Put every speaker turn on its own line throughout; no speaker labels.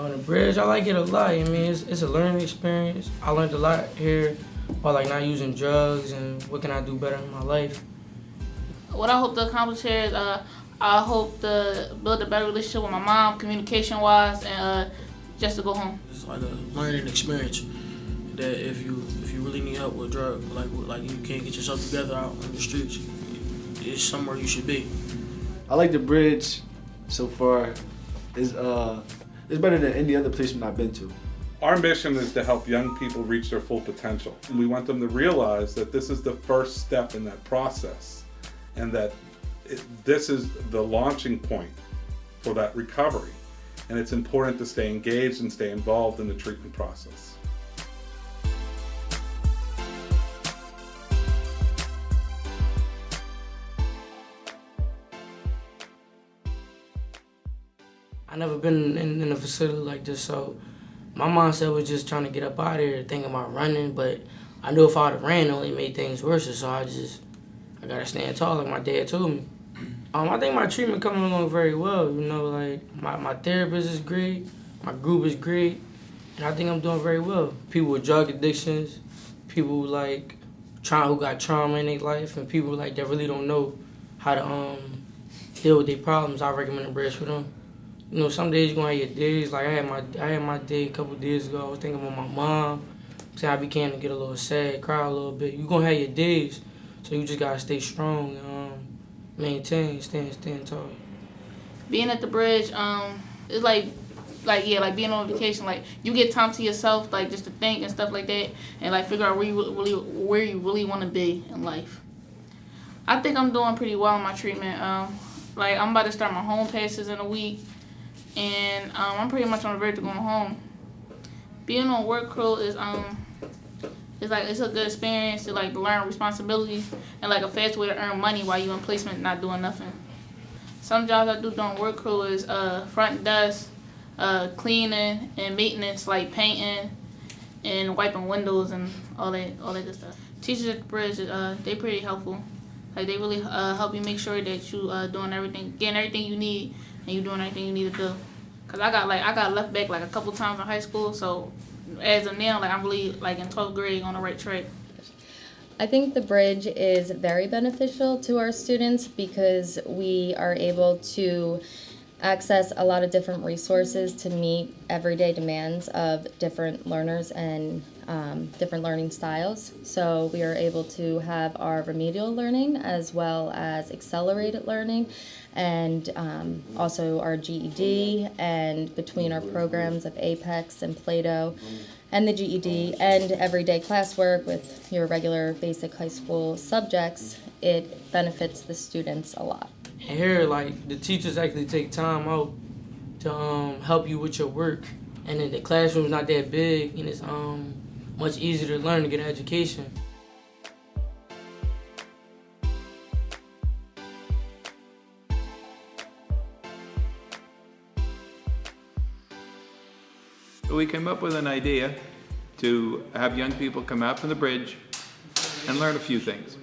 On the bridge, I like it a lot. I mean, it's a learning experience. I learned a lot here about like not using drugs and what can I do better in my life.
What I hope to accomplish here is I hope to build a better relationship with my mom, communication-wise, and just to go home.
It's like a learning experience that if you really need help with drugs, like you can't get yourself together out on the streets, it's somewhere you should be.
I like the bridge so far. It's better than any other place I've been to.
Our mission is to help young people reach their full potential. And we want them to realize that this is the first step in that process and that this is the launching point for that recovery. And it's important to stay engaged and stay involved in the treatment process.
I never been in a facility like this, so my mindset was just trying to get up out of here, thinking about running, but I knew if I would have ran, it only made things worse, so I gotta stand tall, like my dad told me. I think my treatment coming along very well, you know, like my therapist is great, my group is great, and I think I'm doing very well. People with drug addictions, people like who got trauma in their life, and people like that really don't know how to deal with their problems, I recommend the bridge for them. You know, some days you're gonna have your days. Like I had my day a couple days ago. I was thinking about my mom. So I began to get a little sad, cry a little bit. You're gonna have your days, so you just gotta stay strong and maintain, stand tall.
Being at the bridge, it's like being on vacation. Like you get time to yourself, like just to think and stuff like that, and like figure out where you really want to be in life. I think I'm doing pretty well in my treatment. Like I'm about to start my home passes in a week. And I'm pretty much on the verge of going home. Being on work crew is it's a good experience to like learn responsibilities and like a fast way to earn money while you in placement not doing nothing. Some jobs I do during work crew is front desk, cleaning and maintenance like painting and wiping windows and all that good stuff. Teachers at the bridge they pretty helpful. Like they really help you make sure that you doing everything, getting everything you need. And you doing everything you need to do. Cause I got left back like a couple times in high school, so as of now, like I'm really like in 12th grade on the right track.
I think the bridge is very beneficial to our students because we are able to access a lot of different resources to meet everyday demands of different learners and different learning styles. So we are able to have our remedial learning as well as accelerated learning and also our GED, and between our programs of APEX and Plato and the GED and everyday classwork with your regular basic high school subjects, it benefits the students a lot.
And here, like, the teachers actually take time out to help you with your work. And then the classroom's not that big, and it's much easier to learn to get an education.
We came up with an idea to have young people come out from the bridge and learn a few things.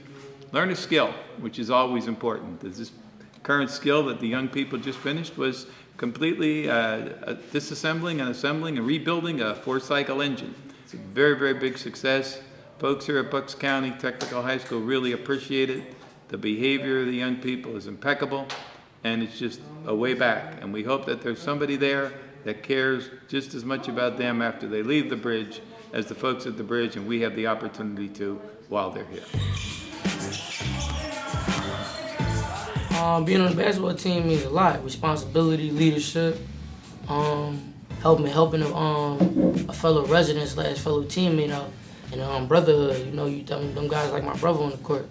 Learn a skill, which is always important. This current skill that the young people just finished was completely disassembling and assembling and rebuilding a 4-cycle engine. It's a very, very big success. Folks here at Bucks County Technical High School really appreciate it. The behavior of the young people is impeccable, and it's just a way back. And we hope that there's somebody there that cares just as much about them after they leave the bridge as the folks at the bridge, and we have the opportunity to while they're here.
Being on the basketball team means a lot. Responsibility, leadership, helping a fellow resident / fellow teammate out, and brotherhood. You know, them guys like my brother on the court.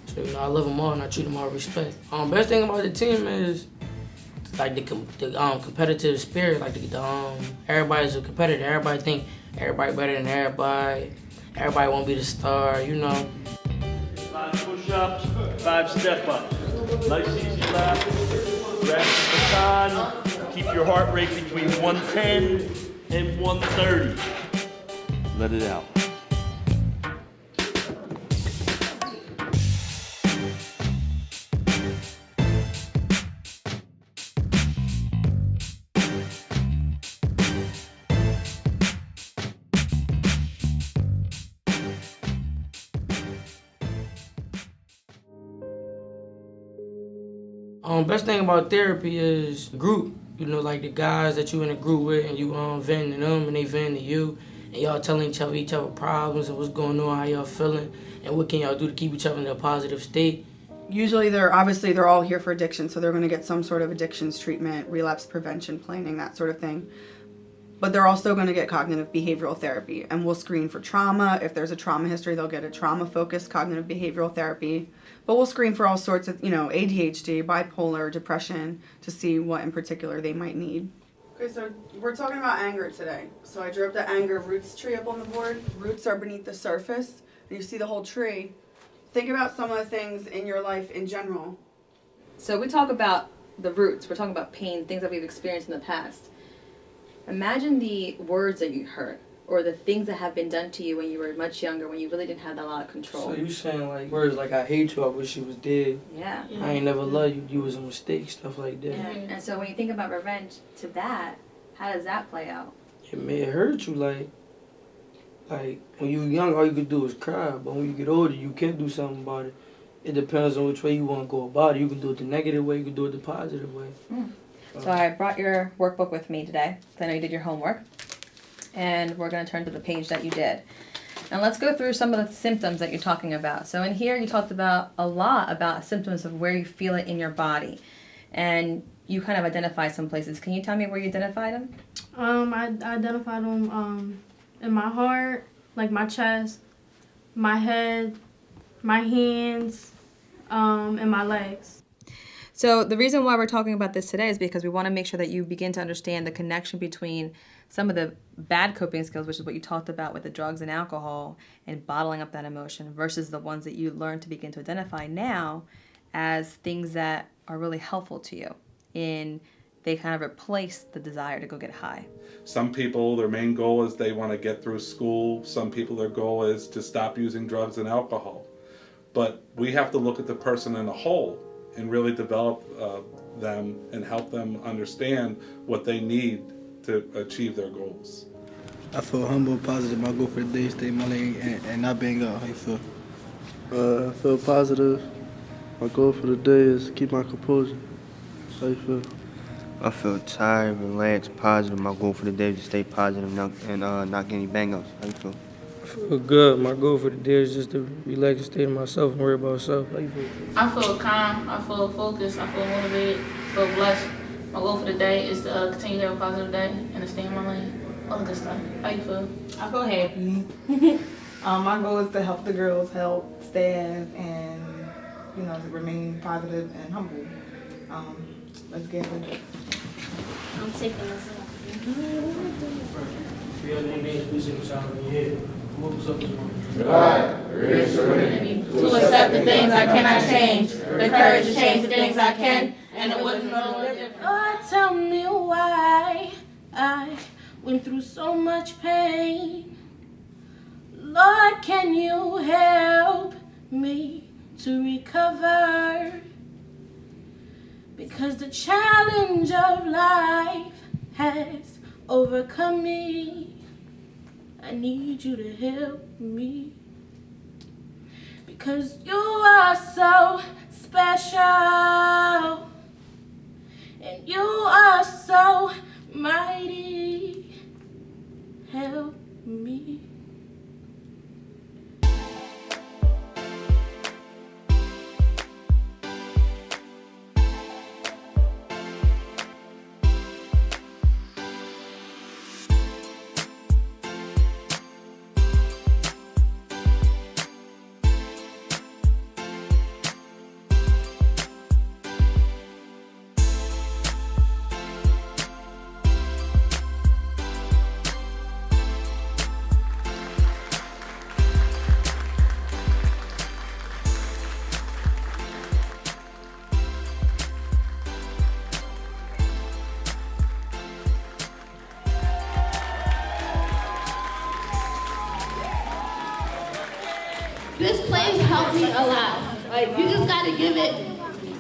So I love them all and I treat them all with respect. Best thing about the team is like the competitive spirit. Like everybody's a competitor. Everybody think everybody better than everybody. Everybody want to be the star.
5 push-ups, 5 step-ups. Nice easy lap. Grab the baton. Keep your heart rate between 110 and 130. Let it out.
Best thing about therapy is group. You know, like the guys that you in a group with and you venting to them and they venting to you. And y'all telling each other problems and what's going on, how y'all feeling, and what can y'all do to keep each other in a positive state.
Usually they're all here for addiction, so they're going to get some sort of addictions treatment, relapse prevention planning, that sort of thing. But they're also going to get cognitive behavioral therapy, and we'll screen for trauma. If there's a trauma history, they'll get a trauma-focused cognitive behavioral therapy. But we'll screen for all sorts of, ADHD, bipolar, depression, to see what in particular they might need. Okay, so we're talking about anger today. So I drew up the anger roots tree up on the board. Roots are beneath the surface, and you see the whole tree. Think about some of the things in your life in general.
So we talk about the roots. We're talking about pain, things that we've experienced in the past. Imagine the words that you heard, or the things that have been done to you when you were much younger, when you really didn't have a lot of control.
So you saying like words like I hate you, I wish you was dead.
Yeah.
I ain't never loved you, you was a mistake, stuff like that.
Yeah. And so when you think about revenge to that, how does that play out?
It may hurt you, like when you were young, all you could do is cry. But when you get older, you can do something about it. It depends on which way you want to go about it. You can do it the negative way, you can do it the positive way.
So I brought your workbook with me today, because I know you did your homework. And we're going to turn to the page that you did. And let's go through some of the symptoms that you're talking about. So in here, you talked about a lot about symptoms of where you feel it in your body. And you kind of identified some places. Can you tell me where you identified them?
I identified them in my heart, like my chest, my head, my hands, and my legs.
So the reason why we're talking about this today is because we want to make sure that you begin to understand the connection between some of the bad coping skills, which is what you talked about with the drugs and alcohol and bottling up that emotion, versus the ones that you learn to begin to identify now as things that are really helpful to you. They kind of replace the desire to go get high.
Some people, their main goal is they want to get through school. Some people, their goal is to stop using drugs and alcohol. But we have to look at the person in a whole and really develop them and help them understand what they need to achieve their goals.
I feel humble, positive. My goal for the day is stay in my lane and not bang out. How you feel?
I feel positive. My goal for the day is keep my composure. How you feel?
I feel tired, relaxed, positive. My goal for the day is to stay positive and not get any bang-ups. How you feel?
I feel good. My goal for the day is just to relax and stay to myself and worry about myself. How you feel?
I feel calm, I feel focused, I feel motivated, I feel blessed. My goal for the day is to continue to have a positive day and to stay in my lane. All the good stuff. How you feel?
I feel happy. My goal is to help the girls, help staff, and to remain positive and humble. Let's get it.
I'm taking this up.
To accept the things I cannot change, the courage to change the things I can, and the wisdom to know different.
Lord, tell me why I went through so much pain. Lord, can you help me to recover? Because the challenge of life has overcome me. I need you to help me. Because you are so special. And you are so mighty. Help me.
This place helped me a lot. Like, you just gotta give it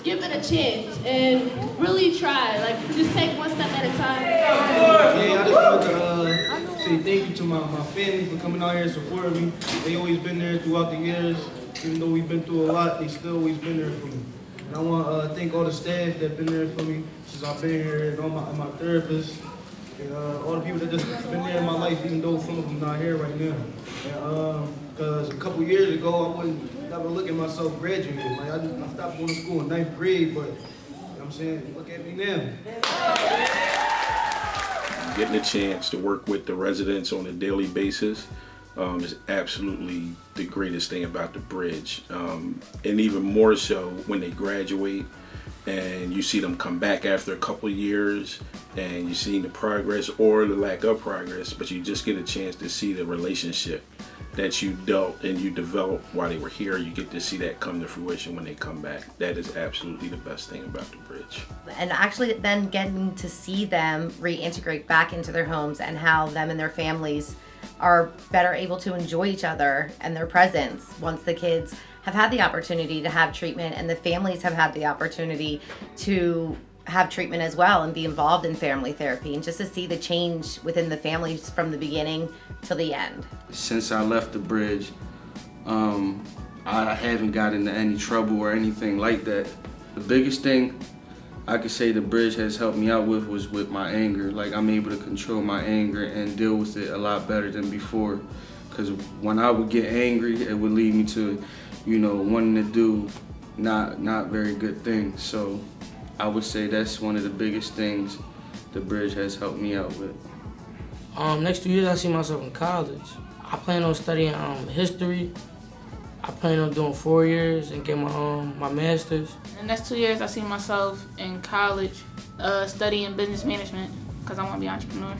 a chance and really try. Like, just take one step at a time.
Yeah, I just want to say thank you to my family for coming out here and supporting me. They always been there throughout the years. Even though we've been through a lot, they still always been there for me. And I want to thank all the staff that been there for me since I've been here, and all my therapists, and all the people that just been there in my life, even though some of them not here right now. Because a couple years ago, I wouldn't never look at myself graduating. Like I stopped going to school in 9th grade, but you know what I'm saying, look at me now.
Getting a chance to work with the residents on a daily basis is absolutely the greatest thing about the bridge. And even more so when they graduate and you see them come back after a couple of years and you see the progress or the lack of progress, but you just get a chance to see the relationship that you dealt and you developed while they were here. You get to see that come to fruition when they come back. That is absolutely the best thing about the bridge.
And actually then getting to see them reintegrate back into their homes and how them and their families are better able to enjoy each other and their presence once the kids have had the opportunity to have treatment and the families have had the opportunity to have treatment as well and be involved in family therapy, and just to see the change within the families from the beginning till the end.
Since I left the bridge, I haven't gotten into any trouble or anything like that. The biggest thing I could say the bridge has helped me out with was with my anger. Like, I'm able to control my anger and deal with it a lot better than before. Because when I would get angry, it would lead me to, you know, wanting to do not very good things. So I would say that's one of the biggest things the bridge has helped me out with.
Next 2 years I see myself in college. I plan on studying history. I plan on doing 4 years and get my master's.
In the next 2 years I see myself in college studying business management because I want to be an entrepreneur.